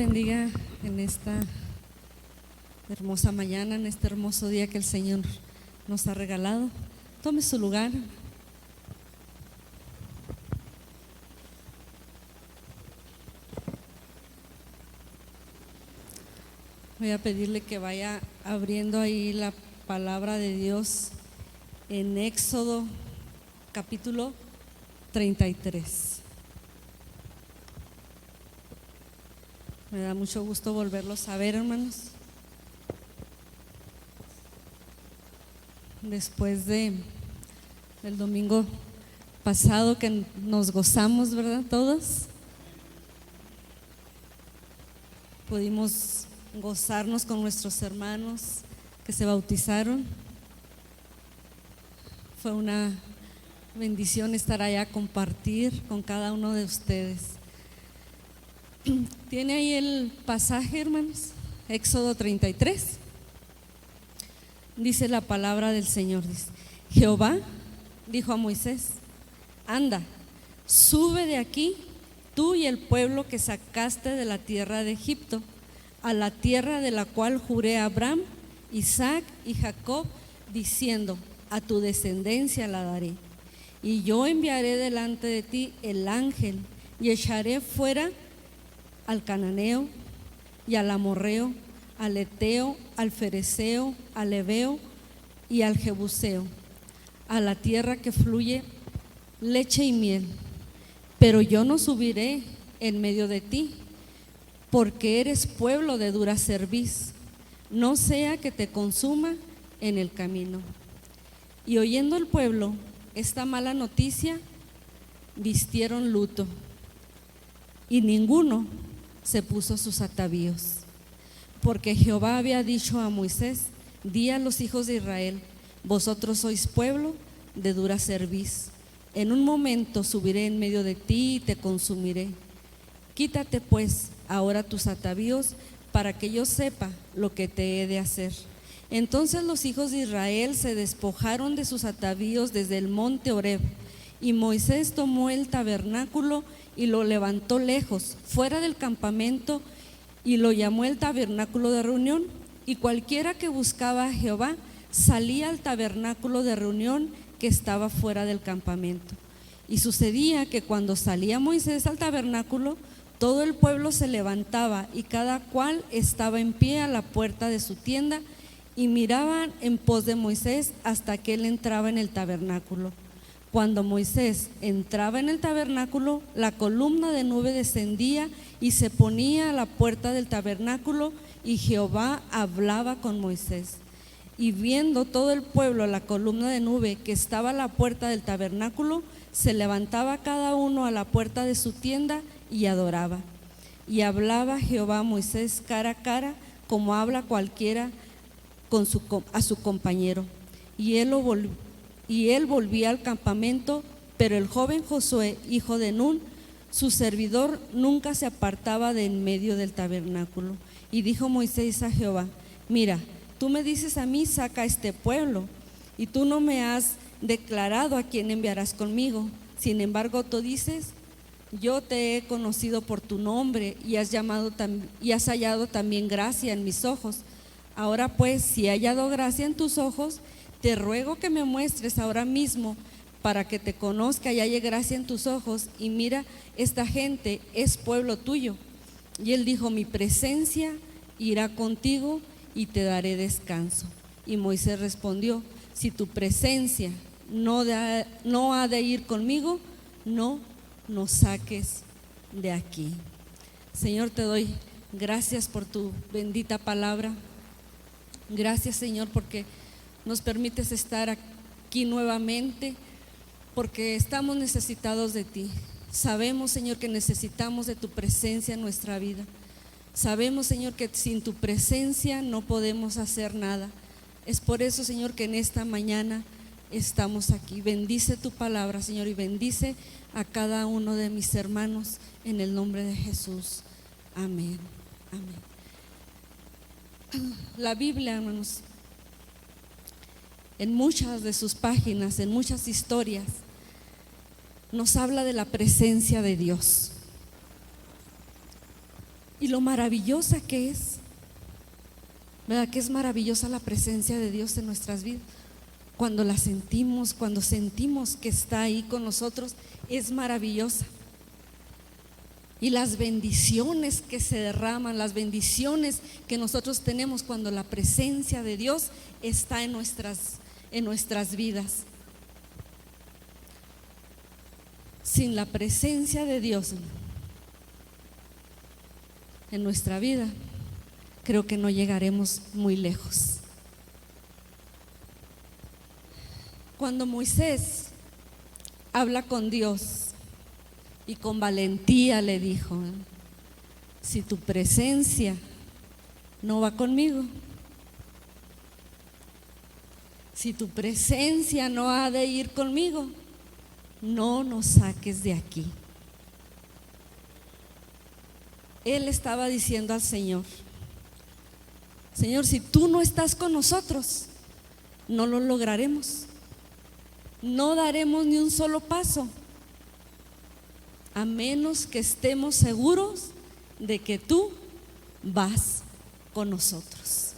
bendiga en esta hermosa mañana, en este hermoso día que el Señor nos ha regalado. Tome su lugar. Voy a pedirle que vaya abriendo ahí la palabra de Dios en Éxodo capítulo 33. Me da mucho gusto volverlos a ver, hermanos. Después del domingo pasado que nos gozamos, ¿verdad? Todos pudimos gozarnos con nuestros hermanos que se bautizaron. Fue una bendición estar allá a compartir con cada uno de ustedes. ¿Tiene ahí el pasaje, hermanos? Éxodo 33. Dice la palabra del Señor, dice: Jehová dijo a Moisés: anda, sube de aquí, tú y el pueblo que sacaste de la tierra de Egipto, a la tierra de la cual juré a Abraham, Isaac y Jacob, diciendo: a tu descendencia la daré. Y yo enviaré delante de ti el ángel, y echaré fuera al cananeo, y al amorreo, al eteo, al fereceo, al heveo y al jebuseo, a la tierra que fluye leche y miel. Pero yo no subiré en medio de ti, porque eres pueblo de dura cerviz, no sea que te consuma en el camino. Y oyendo el pueblo esta mala noticia, vistieron luto, y ninguno se puso sus atavíos, porque Jehová había dicho a Moisés: di a los hijos de Israel: vosotros sois pueblo de dura cerviz, en un momento subiré en medio de ti y te consumiré. Quítate pues ahora tus atavíos, para que yo sepa lo que te he de hacer. Entonces los hijos de Israel se despojaron de sus atavíos desde el monte Horeb, y Moisés tomó el tabernáculo y lo levantó lejos, fuera del campamento, y lo llamó el tabernáculo de reunión. Y cualquiera que buscaba a Jehová salía al tabernáculo de reunión que estaba fuera del campamento. Y sucedía que cuando salía Moisés al tabernáculo, todo el pueblo se levantaba, y cada cual estaba en pie a la puerta de su tienda, y miraban en pos de Moisés hasta que él entraba en el tabernáculo. Cuando Moisés entraba en el tabernáculo, la columna de nube descendía y se ponía a la puerta del tabernáculo, y Jehová hablaba con Moisés. Y viendo todo el pueblo la columna de nube que estaba a la puerta del tabernáculo, se levantaba cada uno a la puerta de su tienda y adoraba. Y hablaba Jehová a Moisés cara a cara, como habla cualquiera a su compañero. Y él volvía al campamento, pero el joven Josué, hijo de Nun, su servidor, nunca se apartaba de en medio del tabernáculo. Y dijo Moisés a Jehová: mira, tú me dices a mí: saca a este pueblo, y tú no me has declarado a quién enviarás conmigo. Sin embargo, tú dices: yo te he conocido por tu nombre, y has hallado también gracia en mis ojos. Ahora pues, si he hallado gracia en tus ojos, te ruego que me muestres ahora mismo, para que te conozca y halle gracia en tus ojos. Y mira, esta gente es pueblo tuyo. Y él dijo: mi presencia irá contigo y te daré descanso. Y Moisés respondió: si tu presencia no ha de ir conmigo, no nos saques de aquí. Señor, te doy gracias por tu bendita palabra. Gracias, Señor, porque nos permites estar aquí nuevamente, porque estamos necesitados de ti. Sabemos, Señor, que necesitamos de tu presencia en nuestra vida. Sabemos, Señor, que sin tu presencia no podemos hacer nada. Es por eso, Señor, que en esta mañana estamos aquí. Bendice tu palabra, Señor, y bendice a cada uno de mis hermanos en el nombre de Jesús. Amén. Amén. La Biblia, hermanos, en muchas de sus páginas, en muchas historias, nos habla de la presencia de Dios. y lo maravillosa que es. ¿Verdad que es maravillosa la presencia de Dios en nuestras vidas? Cuando la sentimos, cuando sentimos que está ahí con nosotros, es maravillosa. Y las bendiciones que se derraman, las bendiciones que nosotros tenemos cuando la presencia de Dios está en nuestras vidas. Sin la presencia de Dios en nuestra vida, creo que no llegaremos muy lejos. Cuando Moisés habla con Dios y con valentía le dijo: si tu presencia no va conmigo, si tu presencia no ha de ir conmigo, no nos saques de aquí. Él estaba diciendo al Señor: Señor, si tú no estás con nosotros, no lo lograremos, no daremos ni un solo paso, a menos que estemos seguros de que tú vas con nosotros.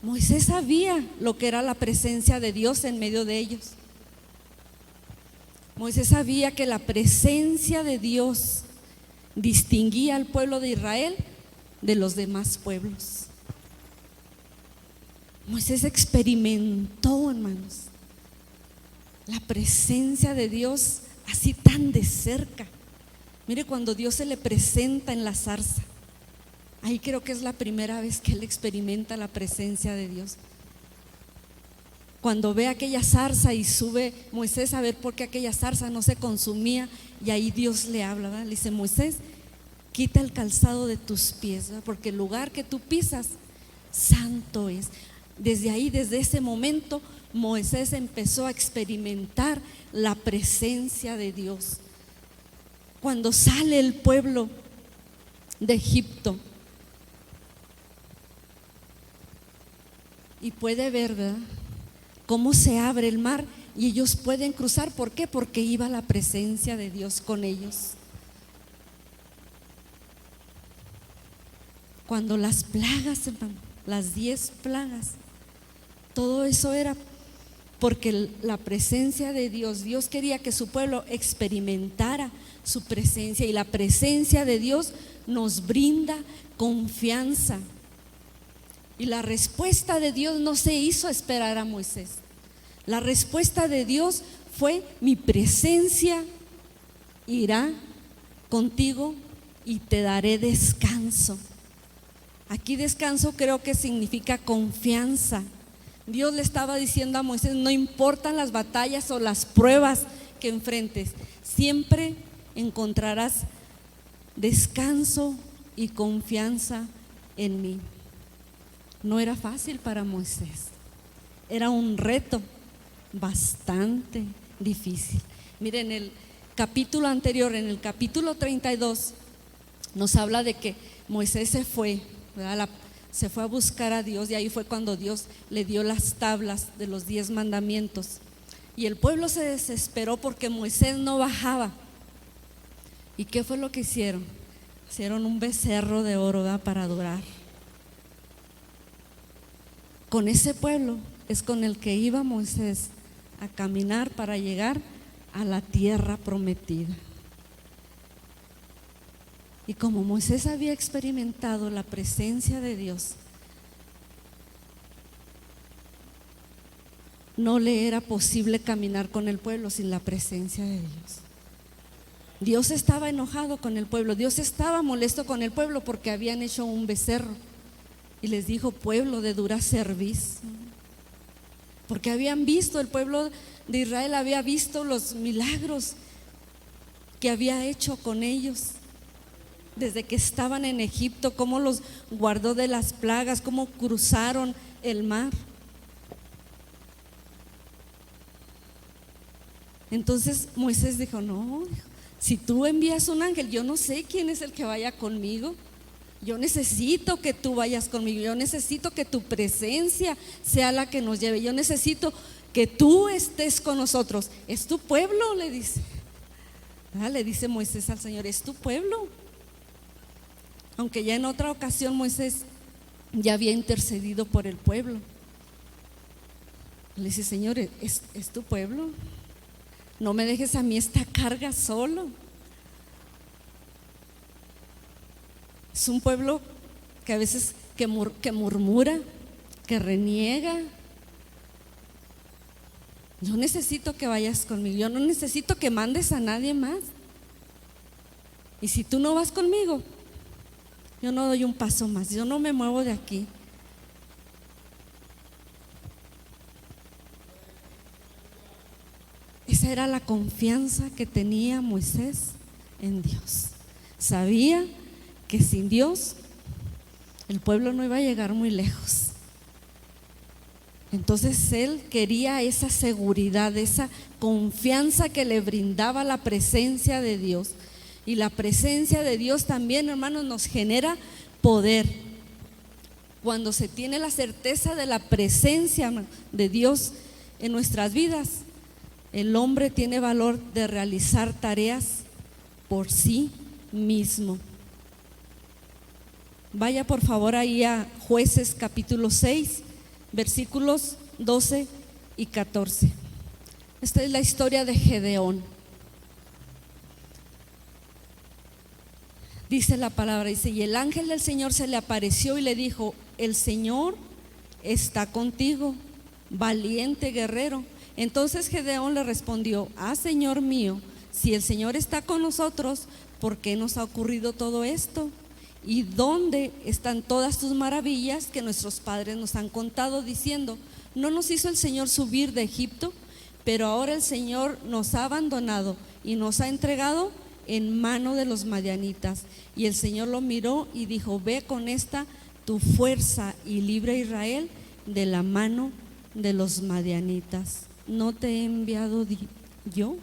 Moisés sabía lo que era la presencia de Dios en medio de ellos. Moisés sabía que la presencia de Dios distinguía al pueblo de Israel de los demás pueblos. Moisés experimentó, hermanos, la presencia de Dios así tan de cerca. Mire, cuando Dios se le presenta en la zarza, ahí creo que es la primera vez que él experimenta la presencia de Dios. Cuando ve aquella zarza y sube Moisés a ver por qué aquella zarza no se consumía, y ahí Dios le habla, ¿verdad? Le dice: Moisés, quita el calzado de tus pies, ¿verdad? Porque el lugar que tú pisas, santo es. Desde ahí, desde ese momento, Moisés empezó a experimentar la presencia de Dios. Cuando sale el pueblo de Egipto y puede ver, ¿verdad?, cómo se abre el mar y ellos pueden cruzar. ¿Por qué? Porque iba la presencia de Dios con ellos. Cuando las plagas, hermano, las 10 plagas, todo eso era porque la presencia de Dios, Dios quería que su pueblo experimentara su presencia, y la presencia de Dios nos brinda confianza. Y la respuesta de Dios no se hizo esperar a Moisés. La respuesta de Dios fue: mi presencia irá contigo y te daré descanso. Aquí descanso creo que significa confianza. Dios le estaba diciendo a Moisés: no importan las batallas o las pruebas que enfrentes, siempre encontrarás descanso y confianza en mí. No era fácil para Moisés, era un reto bastante difícil. Miren, en el capítulo anterior, en el capítulo 32, nos habla de que Moisés se fue, ¿verdad?, se fue a buscar a Dios, y ahí fue cuando Dios le dio las tablas de los 10 mandamientos. Y el pueblo se desesperó porque Moisés no bajaba. ¿Y qué fue lo que hicieron? Hicieron un becerro de oro, ¿verdad?, para adorar. Con ese pueblo es con el que iba Moisés a caminar para llegar a la tierra prometida. Y como Moisés había experimentado la presencia de Dios, no le era posible caminar con el pueblo sin la presencia de Dios. Dios estaba enojado con el pueblo, Dios estaba molesto con el pueblo porque habían hecho un becerro. Y les dijo: pueblo de dura cerviz. Porque habían visto, el pueblo de Israel había visto los milagros que había hecho con ellos desde que estaban en Egipto, cómo los guardó de las plagas, cómo cruzaron el mar. Entonces Moisés dijo: no, si tú envías un ángel, yo no sé quién es el que vaya conmigo. Yo necesito que tú vayas conmigo, yo necesito que tu presencia sea la que nos lleve, yo necesito que tú estés con nosotros. Es tu pueblo, le dice. Le dice Moisés al Señor: es tu pueblo. aunque ya en otra ocasión Moisés ya había intercedido por el pueblo. Le dice: Señor, es tu pueblo, no me dejes a mí esta carga solo. Es un pueblo que a veces que murmura, que reniega. Yo necesito que vayas conmigo, yo no necesito que mandes a nadie más. Y si tú no vas conmigo, yo no doy un paso más, yo no me muevo de aquí. Esa era la confianza que tenía Moisés en Dios. Sabía que sin Dios el pueblo no iba a llegar muy lejos. Entonces él quería esa seguridad, esa confianza que le brindaba la presencia de Dios. Y la presencia de Dios también, hermanos, nos genera poder. Cuando se tiene la certeza de la presencia de Dios en nuestras vidas, el hombre tiene valor de realizar tareas por sí mismo. Vaya por favor ahí a Jueces capítulo 6, versículos 12 y 14. Esta es la historia de Gedeón. Dice la palabra, dice: y el ángel del Señor se le apareció y le dijo: el Señor está contigo, valiente guerrero. Entonces Gedeón le respondió: Señor mío, si el Señor está con nosotros, ¿por qué nos ha ocurrido todo esto? ¿Y dónde están todas tus maravillas que nuestros padres nos han contado, diciendo: ¿no nos hizo el Señor subir de Egipto? Pero ahora el Señor nos ha abandonado y nos ha entregado en mano de los madianitas. Y el Señor lo miró y dijo: ve con esta tu fuerza y libre a Israel de la mano de los madianitas. ¿No te he enviado yo?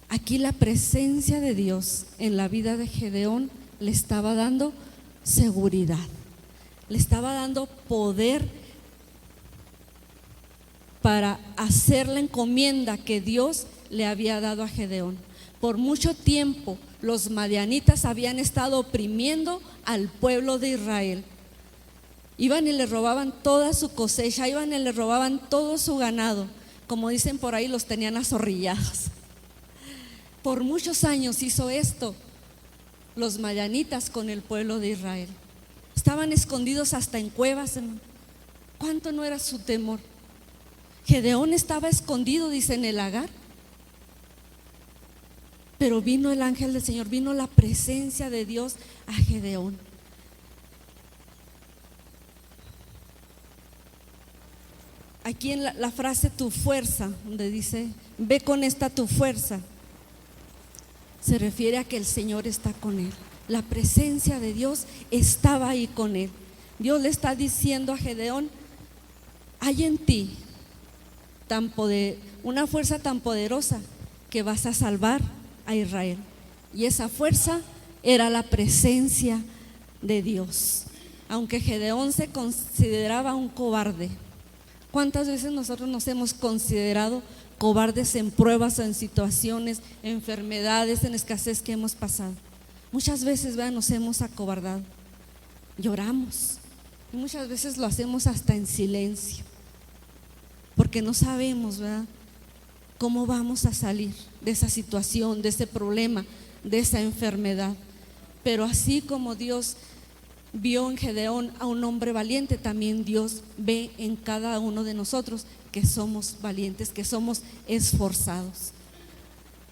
Aquí la presencia de Dios en la vida de Gedeón le estaba dando seguridad, le estaba dando poder para hacer la encomienda que Dios le había dado a Gedeón. Por mucho tiempo los madianitas habían estado oprimiendo al pueblo de Israel. Iban y le robaban toda su cosecha, iban y le robaban todo su ganado. Como dicen por ahí, los tenían azorrillados. Por muchos años hizo esto los madianitas con el pueblo de Israel. Estaban escondidos hasta en cuevas, hermano. ¿Cuánto no era su temor? Gedeón estaba escondido, dice, en el lagar. Pero vino el ángel del Señor, vino la presencia de Dios a Gedeón. Aquí en la frase tu fuerza, donde dice ve con esta tu fuerza, se refiere a que el Señor está con él. La presencia de Dios estaba ahí con él. Dios le está diciendo a Gedeón: hay en ti una fuerza tan poderosa que vas a salvar a Israel. Y esa fuerza era la presencia de Dios. Aunque Gedeón se consideraba un cobarde, ¿cuántas veces nosotros nos hemos considerado cobardes en pruebas, en situaciones, enfermedades, en escasez que hemos pasado? Muchas veces, ¿verdad?, nos hemos acobardado, lloramos, y muchas veces lo hacemos hasta en silencio, porque no sabemos, ¿verdad?, cómo vamos a salir de esa situación, de ese problema, de esa enfermedad. Pero así como Dios vio en Gedeón a un hombre valiente, también Dios ve en cada uno de nosotros que somos valientes, que somos esforzados.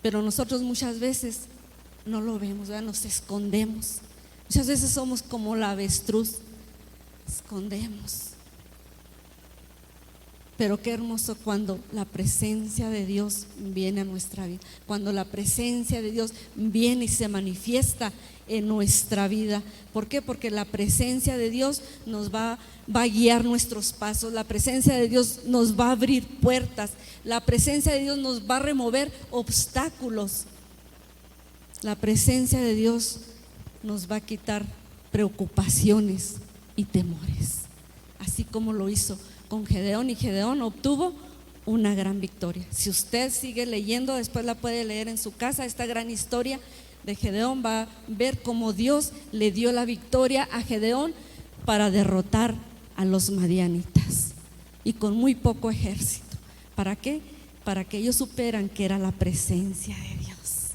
Pero nosotros muchas veces no lo vemos, ¿verdad? Nos escondemos. Muchas veces somos como la avestruz, escondemos. Pero qué hermoso cuando la presencia de Dios viene a nuestra vida, cuando la presencia de Dios viene y se manifiesta en nuestra vida. ¿Por qué? Porque la presencia de Dios nos va a guiar nuestros pasos, la presencia de Dios nos va a abrir puertas, la presencia de Dios nos va a remover obstáculos, la presencia de Dios nos va a quitar preocupaciones y temores, así como lo hizo con Gedeón. Y Gedeón obtuvo una gran victoria. Si usted sigue leyendo, después la puede leer en su casa, esta gran historia de Gedeón, va a ver cómo Dios le dio la victoria a Gedeón para derrotar a los madianitas, y con muy poco ejército. ¿Para qué? Para que ellos superan que era la presencia de Dios.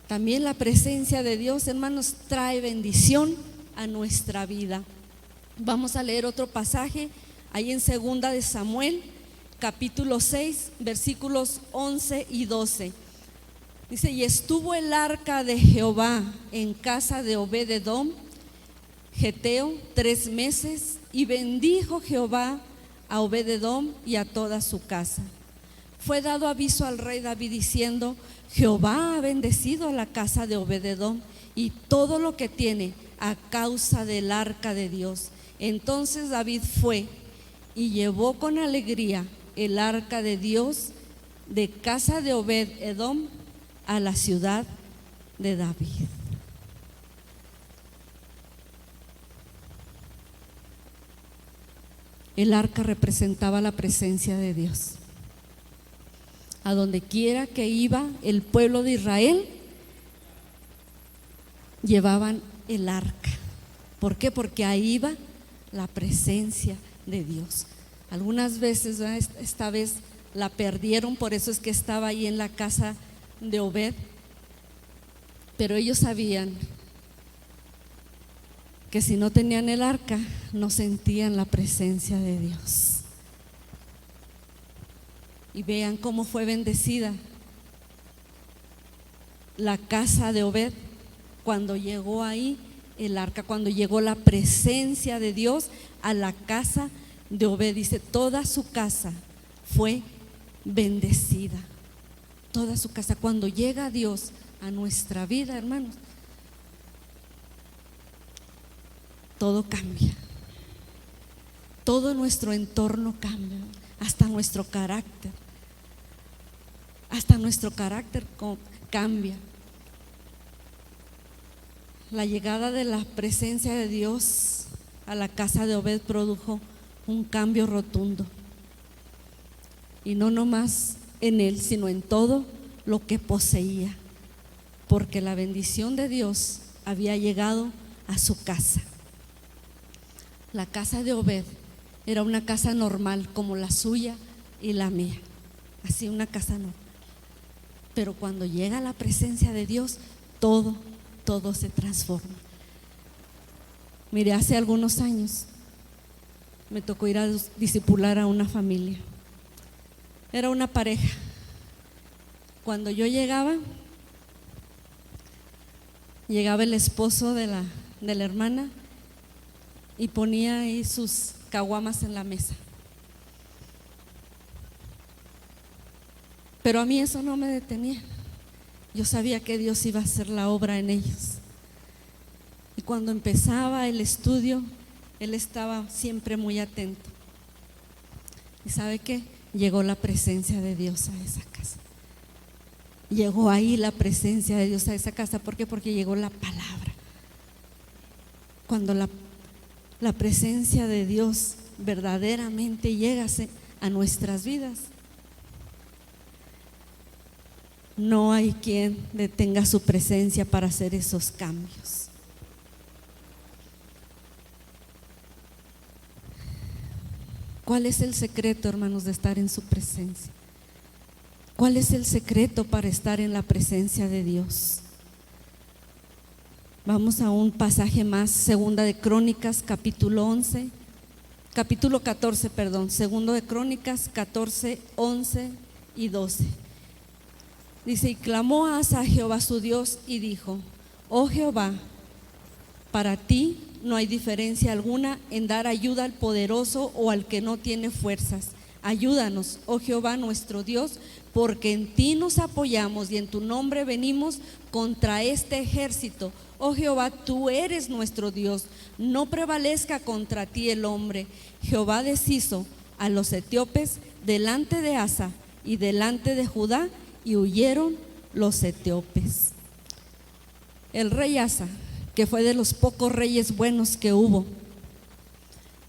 También la presencia de Dios, hermanos, trae bendición a nuestra vida. Vamos a leer otro pasaje ahí en 2 de Samuel, capítulo 6, versículos 11 y 12. Dice: y estuvo el arca de Jehová en casa de Obed-edom, geteo, 3 meses, y bendijo Jehová a Obed-edom y a toda su casa. Fue dado aviso al rey David diciendo: Jehová ha bendecido a la casa de Obed-edom y todo lo que tiene a causa del arca de Dios. Entonces David fue y llevó con alegría el arca de Dios de casa de Obed-edom a la ciudad de David. El arca representaba la presencia de Dios. A donde quiera que iba el pueblo de Israel, llevaban el arca. ¿Por qué? Porque ahí iba la presencia de Dios. Algunas veces, esta vez la perdieron, por eso es que estaba ahí en la casa de Obed, pero ellos sabían que si no tenían el arca, no sentían la presencia de Dios. Y vean cómo fue bendecida la casa de Obed cuando llegó ahí el arca, cuando llegó la presencia de Dios a la casa de Obed. Dice: toda su casa fue bendecida. Toda su casa. Cuando llega Dios a nuestra vida, hermanos, todo cambia. Todo nuestro entorno cambia, hasta nuestro carácter. Hasta nuestro carácter cambia. La llegada de la presencia de Dios a la casa de Obed produjo un cambio rotundo. Y no nomás en él, sino en todo lo que poseía, porque la bendición de Dios había llegado a su casa. La casa de Obed era una casa normal como la suya y la mía, así una casa normal. Pero cuando llega la presencia de Dios, todo se transforma. Mire, hace algunos años me tocó ir a discipular a una familia. Era una pareja. Cuando yo llegaba el esposo de la hermana y ponía ahí sus caguamas en la mesa. Pero a mí eso no me detenía. Yo sabía que Dios iba a hacer la obra en ellos. Y cuando empezaba el estudio, él estaba siempre muy atento. ¿Y sabe qué? Llegó la presencia de Dios a esa casa. Llegó ahí la presencia de Dios a esa casa. ¿Por qué? Porque llegó la palabra. Cuando la presencia de Dios verdaderamente llega a nuestras vidas, no hay quien detenga su presencia para hacer esos cambios. ¿Cuál es el secreto, hermanos, de estar en su presencia? ¿Cuál es el secreto para estar en la presencia de Dios? Vamos a un pasaje más, Segunda de Crónicas, capítulo 14, Segundo de Crónicas 14, 11 y 12. Dice: y clamó Asa a Jehová su Dios y dijo: oh Jehová, para ti no hay diferencia alguna en dar ayuda al poderoso o al que no tiene fuerzas. Ayúdanos, oh Jehová nuestro Dios, porque en ti nos apoyamos y en tu nombre venimos contra este ejército. Oh Jehová, tú eres nuestro Dios, no prevalezca contra ti el hombre. Jehová deshizo a los etíopes delante de Asa y delante de Judá, y huyeron los etíopes. El rey Asa, que fue de los pocos reyes buenos que hubo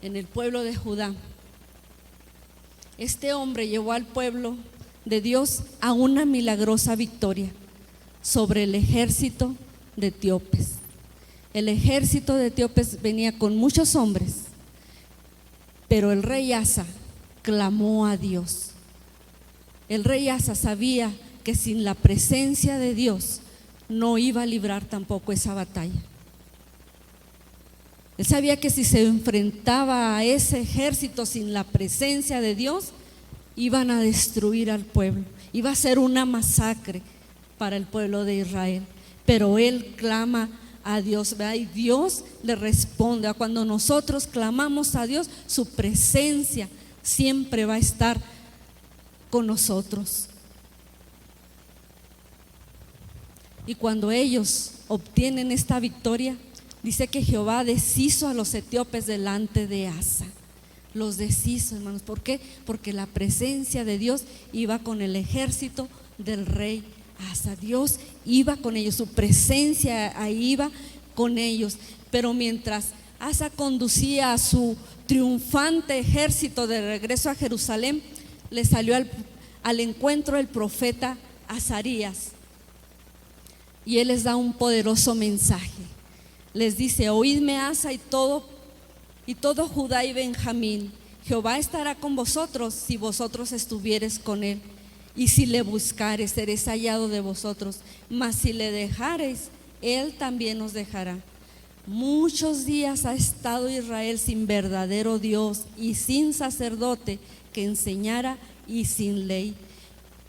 en el pueblo de Judá, Este hombre llevó al pueblo de Dios a una milagrosa victoria sobre el ejército de etíopes. El ejército de etíopes venía con muchos hombres, pero el rey Asa clamó a Dios. El rey Asa sabía que sin la presencia de Dios no iba a librar tampoco esa batalla. Él sabía que si se enfrentaba a ese ejército sin la presencia de Dios, iban a destruir al pueblo, iba a ser una masacre para el pueblo de Israel. Pero él clama a Dios, ¿verdad? Y Dios le responde. Cuando nosotros clamamos a Dios, su presencia siempre va a estar con nosotros. Y cuando ellos obtienen esta victoria, dice que Jehová deshizo a los etíopes delante de Asa. Los deshizo, hermanos. ¿Por qué? Porque la presencia de Dios iba con el ejército del rey Asa. Dios iba con ellos, su presencia ahí iba con ellos. Pero mientras Asa conducía a su triunfante ejército de regreso a Jerusalén, le salió al encuentro el profeta Azarías, y él les da un poderoso mensaje. Les dice: oídme, Asa y todo Judá y Benjamín, Jehová estará con vosotros si vosotros estuviereis con él, y si le buscareis seréis hallado de vosotros, mas si le dejareis, él también os dejará. Muchos días ha estado Israel sin verdadero Dios y sin sacerdote que enseñara y sin ley,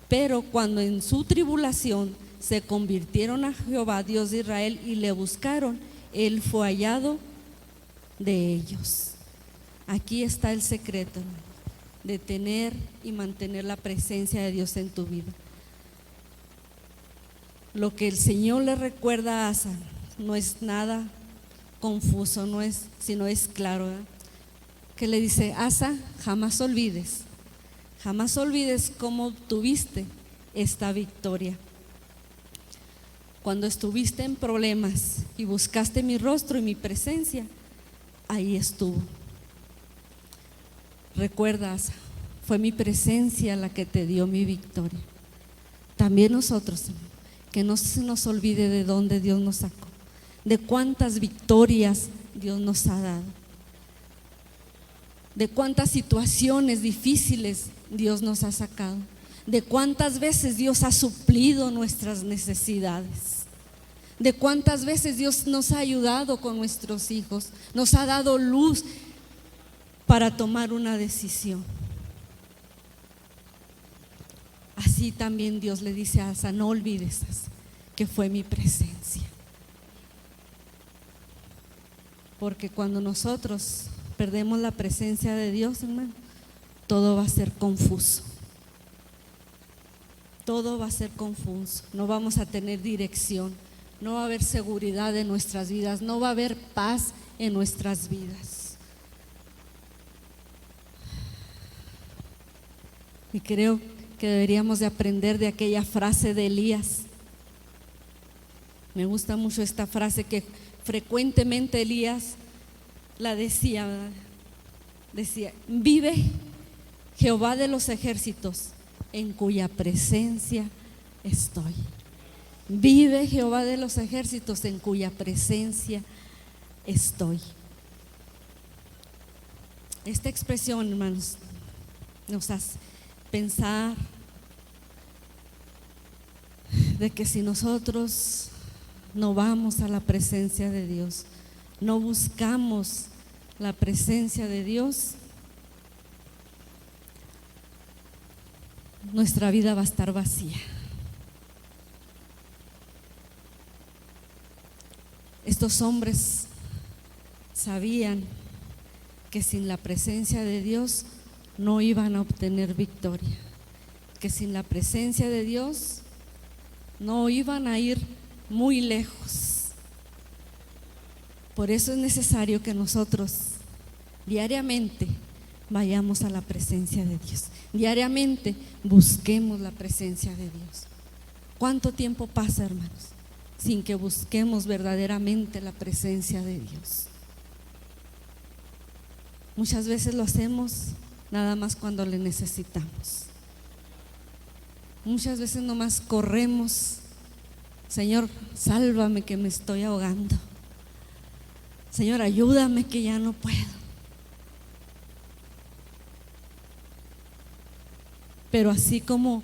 pero cuando en su tribulación se convirtieron a Jehová Dios de Israel y le buscaron, él fue hallado de ellos. Aquí está el secreto de tener y mantener la presencia de Dios en tu vida. Lo que el Señor le recuerda a Asa no es nada confuso, sino es claro, ¿verdad? Que le dice: Asa, jamás olvides cómo obtuviste esta victoria. Cuando estuviste en problemas y buscaste mi rostro y mi presencia, ahí estuvo. Recuerdas, fue mi presencia la que te dio mi victoria. También nosotros, que no se nos olvide de dónde Dios nos sacó, de cuántas victorias Dios nos ha dado, de cuántas situaciones difíciles Dios nos ha sacado, de cuántas veces Dios ha suplido nuestras necesidades, de cuántas veces Dios nos ha ayudado con nuestros hijos, nos ha dado luz para tomar una decisión. Así también Dios le dice a Asa: no olvides, Asa, que fue mi presencia. Porque cuando nosotros perdemos la presencia de Dios, hermano, todo va a ser confuso. Todo va a ser confuso. No vamos a tener dirección, no va a haber seguridad en nuestras vidas, no va a haber paz en nuestras vidas. Y creo que deberíamos de aprender de aquella frase de Elías. Me gusta mucho esta frase que frecuentemente Elías la decía, ¿verdad? Decía: vive Jehová de los ejércitos, en cuya presencia estoy. Vive Jehová de los ejércitos, en cuya presencia estoy. Esta expresión, hermanos, nos hace pensar de que si nosotros no vamos a la presencia de Dios, no buscamos la presencia de Dios, nuestra vida va a estar vacía. Estos hombres sabían que sin la presencia de Dios no iban a obtener victoria, que sin la presencia de Dios no iban a ir muy lejos. Por eso es necesario que nosotros diariamente vayamos a la presencia de Dios, diariamente busquemos la presencia de Dios. ¿Cuánto tiempo pasa, hermanos, sin que busquemos verdaderamente la presencia de Dios? Muchas veces lo hacemos nada más cuando le necesitamos. Muchas veces nomás corremos: Señor, sálvame que me estoy ahogando. Señor, ayúdame que ya no puedo. Pero así como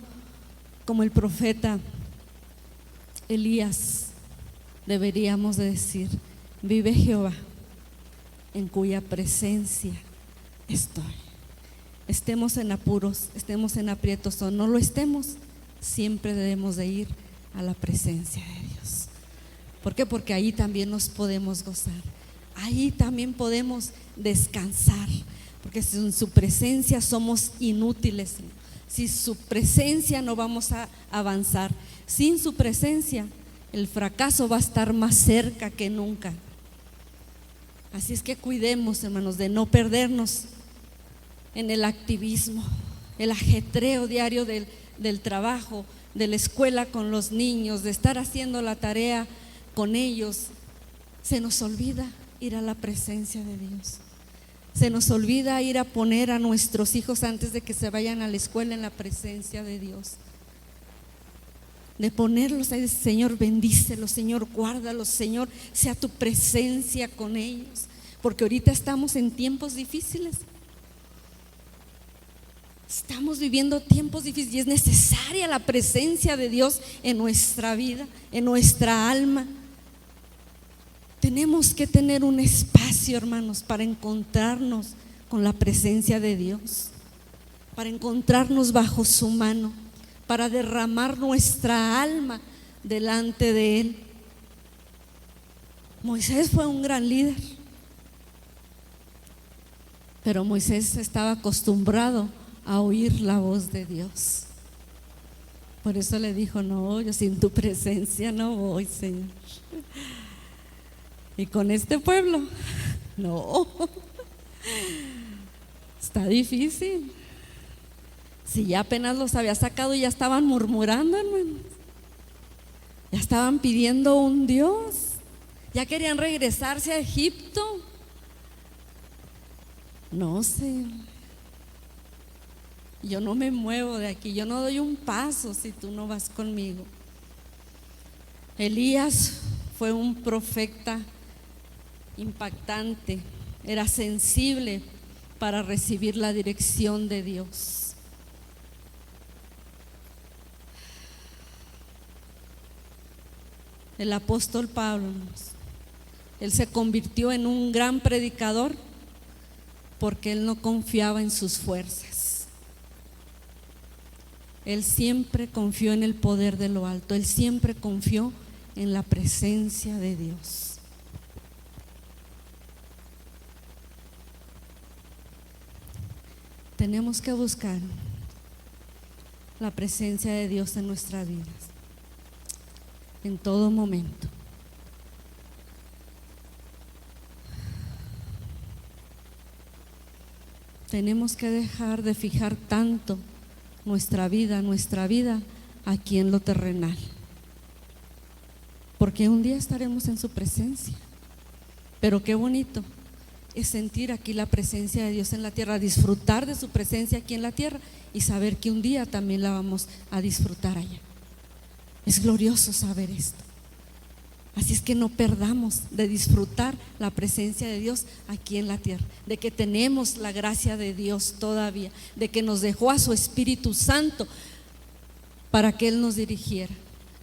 el profeta Elías, deberíamos de decir: vive Jehová, en cuya presencia estoy. Estemos en apuros, estemos en aprietos o no lo estemos, siempre debemos de ir a la presencia de Dios. ¿Por qué? Porque ahí también nos podemos gozar, ahí también podemos descansar, porque sin su presencia somos inútiles. Sin su presencia no vamos a avanzar. Sin su presencia el fracaso va a estar más cerca que nunca. Así es que cuidemos, hermanos, de no perdernos en el activismo, el ajetreo diario del trabajo, de la escuela con los niños, de estar haciendo la tarea con ellos. Se nos olvida ir a la presencia de Dios. Se nos olvida ir a poner a nuestros hijos antes de que se vayan a la escuela en la presencia de Dios. De ponerlos ahí, Señor, bendícelos, Señor, guárdalos, Señor, sea tu presencia con ellos. Porque ahorita estamos en tiempos difíciles. Estamos viviendo tiempos difíciles y es necesaria la presencia de Dios en nuestra vida, en nuestra alma. Tenemos que tener un espacio, hermanos, para encontrarnos con la presencia de Dios, para encontrarnos bajo su mano, para derramar nuestra alma delante de Él. Moisés fue un gran líder, pero Moisés estaba acostumbrado a oír la voz de Dios. Por eso le dijo: no, yo sin tu presencia no voy, Señor. Y con este pueblo, no, está difícil. Si ya apenas los había sacado, ya estaban murmurando, hermanos. Ya estaban pidiendo un Dios. Ya querían regresarse a Egipto. No, Señor, yo no me muevo de aquí, yo no doy un paso si tú no vas conmigo. Elías fue un profeta impactante, era sensible para recibir la dirección de Dios. El apóstol Pablo, él se convirtió en un gran predicador porque él no confiaba en sus fuerzas. Él siempre confió en el poder de lo alto, él siempre confió en la presencia de Dios. Tenemos que buscar la presencia de Dios en nuestras vidas, en todo momento. Tenemos que dejar de fijar tanto nuestra vida aquí en lo terrenal, porque un día estaremos en su presencia. Pero qué bonito es sentir aquí la presencia de Dios en la tierra, disfrutar de su presencia aquí en la tierra y saber que un día también la vamos a disfrutar allá. Es glorioso saber esto. Así es que no perdamos de disfrutar la presencia de Dios aquí en la tierra, de que tenemos la gracia de Dios todavía, de que nos dejó a su Espíritu Santo para que Él nos dirigiera,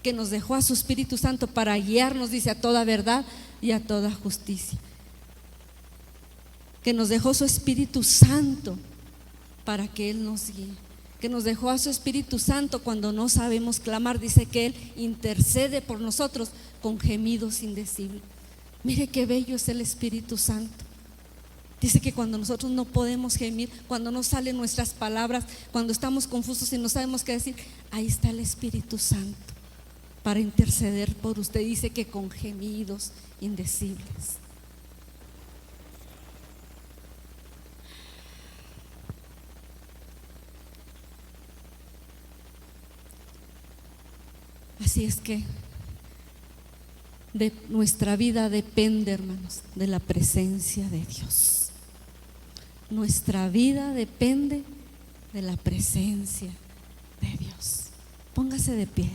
que nos dejó a su Espíritu Santo para guiarnos, dice, a toda verdad y a toda justicia. Que nos dejó su Espíritu Santo para que Él nos guíe, que nos dejó a su Espíritu Santo cuando no sabemos clamar. Dice que Él intercede por nosotros con gemidos indecibles. Mire qué bello es el Espíritu Santo. Dice que cuando nosotros no podemos gemir, cuando no salen nuestras palabras, cuando estamos confusos y no sabemos qué decir, ahí está el Espíritu Santo para interceder por usted. Dice que con gemidos indecibles. Así es que de nuestra vida depende, hermanos, de la presencia de Dios. Nuestra vida depende de la presencia de Dios. Póngase de pie.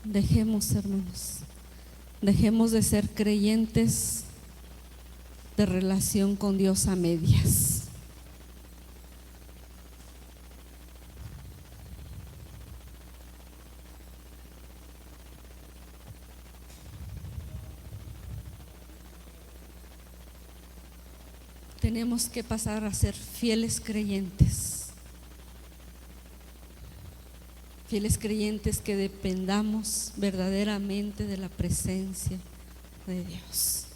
Dejemos, hermanos, dejemos de ser creyentes de relación con Dios a medias. Tenemos que pasar a ser fieles creyentes. Fieles creyentes que dependamos verdaderamente de la presencia de Dios.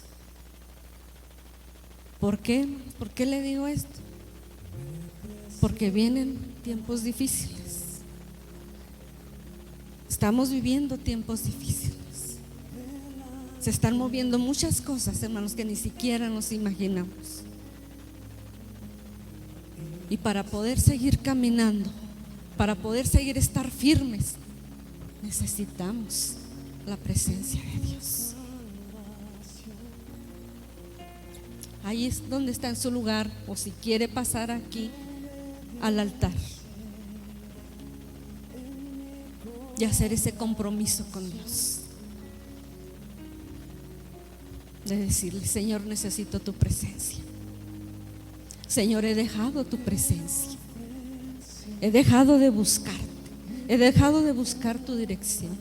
¿Por qué? ¿Por qué le digo esto? Porque vienen tiempos difíciles. Estamos viviendo tiempos difíciles. Se están moviendo muchas cosas, hermanos, que ni siquiera nos imaginamos. Y para poder seguir caminando, para poder seguir estar firmes, necesitamos la presencia de Dios. Ahí es donde está en su lugar, o si quiere pasar aquí al altar y hacer ese compromiso con Dios, de decirle: Señor, necesito tu presencia. Señor, he dejado tu presencia. He dejado de buscarte, he dejado de buscar tu dirección.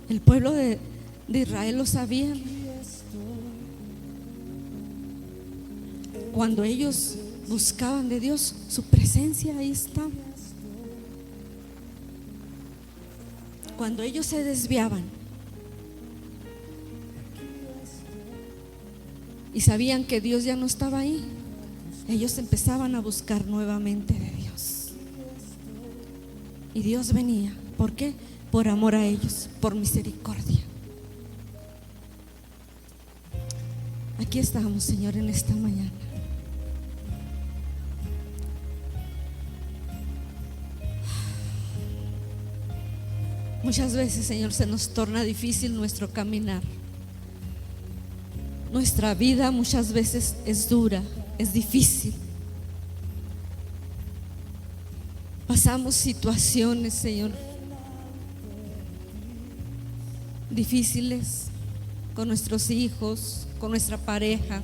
El pueblo de Israel lo sabían. Cuando ellos buscaban de Dios, su presencia ahí estaba. Cuando ellos se desviaban y sabían que Dios ya no estaba ahí, ellos empezaban a buscar nuevamente de Dios. Y Dios venía. ¿Por qué? Por amor a ellos, por misericordia. Aquí estamos, Señor, en esta mañana. Muchas veces, Señor, se nos torna difícil nuestro caminar. Nuestra vida muchas veces es dura, es difícil. Pasamos situaciones, Señor, difíciles con nuestros hijos, con nuestra pareja,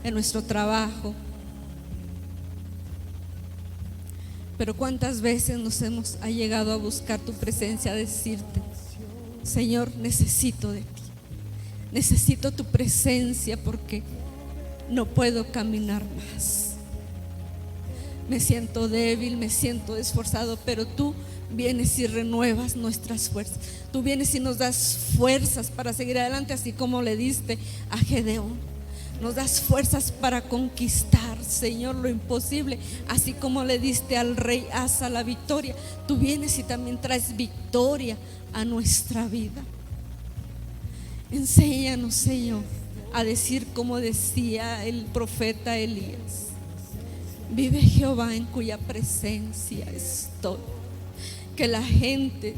en nuestro trabajo. Pero cuántas veces nos hemos llegado a buscar tu presencia, a decirte: Señor, necesito de ti. Necesito tu presencia porque no puedo caminar más. Me siento débil, me siento esforzado, pero tú vienes y renuevas nuestras fuerzas. Tú vienes y nos das fuerzas para seguir adelante, así como le diste a Gedeón. Nos das fuerzas para conquistar, Señor, lo imposible, así como le diste al rey Asa la victoria. Tú vienes y también traes victoria a nuestra vida. Enséñanos, Señor, a decir como decía el profeta Elías: vive Jehová en cuya presencia estoy. Que la gente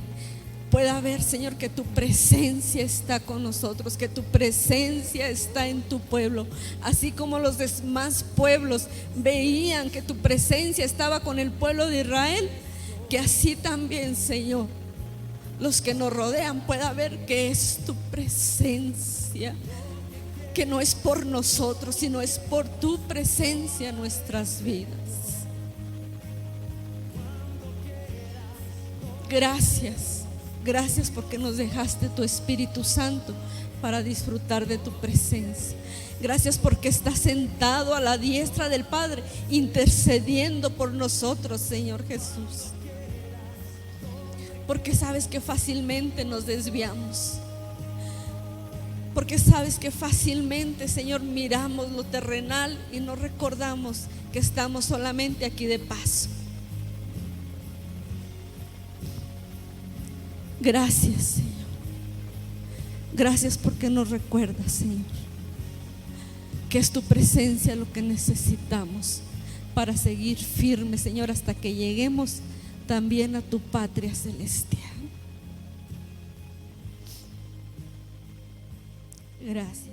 pueda ver, Señor, que tu presencia está con nosotros, que tu presencia está en tu pueblo, así como los demás pueblos veían que tu presencia estaba con el pueblo de Israel. Que así también, Señor, los que nos rodean puedan ver que es tu presencia, que no es por nosotros, sino es por tu presencia en nuestras vidas. Gracias, gracias porque nos dejaste tu Espíritu Santo para disfrutar de tu presencia. Gracias porque estás sentado a la diestra del Padre, intercediendo por nosotros, Señor Jesús. Porque sabes que fácilmente nos desviamos. Porque sabes que fácilmente, Señor, miramos lo terrenal y no recordamos que estamos solamente aquí de paso. Gracias, Señor. Gracias porque nos recuerdas, Señor, que es tu presencia lo que necesitamos para seguir firmes, Señor, hasta que lleguemos también a tu patria celestial. Gracias.